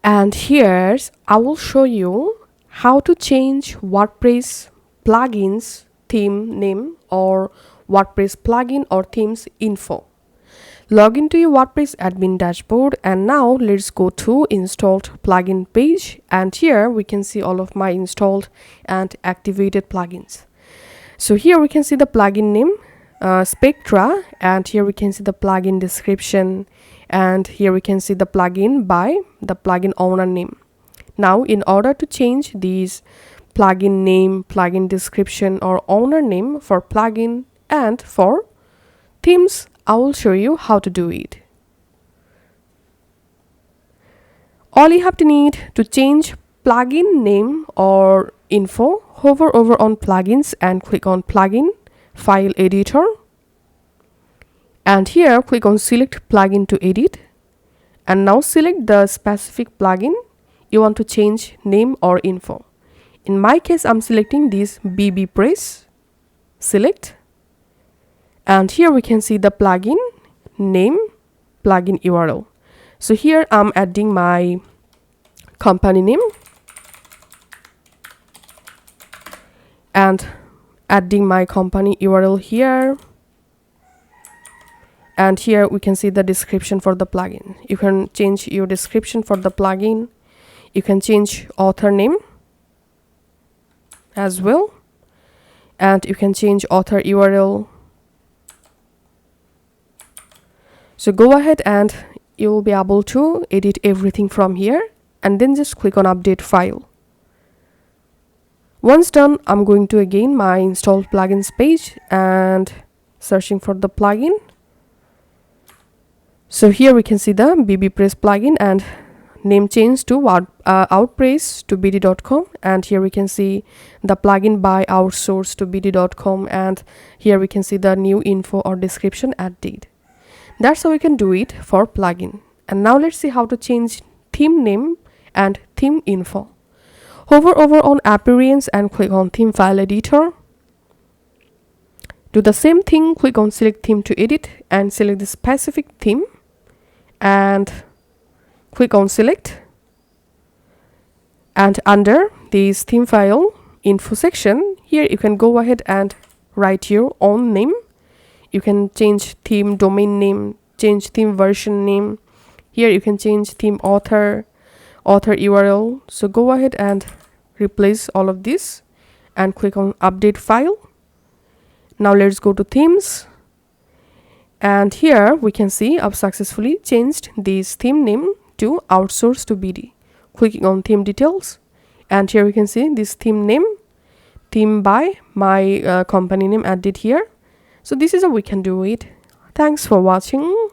And here's I will show you how to change WordPress plugins theme name or WordPress plugin or themes info. Log into your WordPress admin dashboard, and now let's go to installed plugin page, and here we can see all of my installed and activated plugins. So here we can see the plugin name Spectra, and here we can see the plugin description, and here we can see the plugin by the plugin owner name. Now in order to change these plugin name, plugin description or owner name for plugin and for themes, I will show you how to do it. All you have to need to change plugin name or info, hover over on plugins and click on plugin file editor, and here click on select plugin to edit, and now select the specific plugin you want to change name or info. In my case, I'm selecting this BB Press. Select, and here we can see the plugin name, plugin URL. So here I'm adding my company name and adding my company URL here, and here we can see the description for the plugin. You can change your description for the plugin. You can change author name as well, and you can change author URL. So go ahead and you will be able to edit everything from here, and then just click on update file. Once done, I'm going to again my installed plugins page and searching for the plugin. So here we can see the BB Press plugin and name change to outpress to bd.com, and here we can see the plugin by outsource to bd.com, and here we can see the new info or description added. That's how we can do it for plugin. And now let's see how to change theme name and theme info. Hover over on appearance and click on theme file editor. Do the same thing, click on select theme to edit and select the specific theme and click on select, and under this theme file info section, here you can go ahead and write your own name. You can change theme domain name, change theme version name. Here you can change theme author URL. So go ahead and replace all of this and click on update file. Now let's go to themes, and here we can see I've successfully changed this theme name to outsource to BD. Clicking on theme details, and here we can see this theme name, theme by my company name added here. So this is how we can do it. Thanks for watching.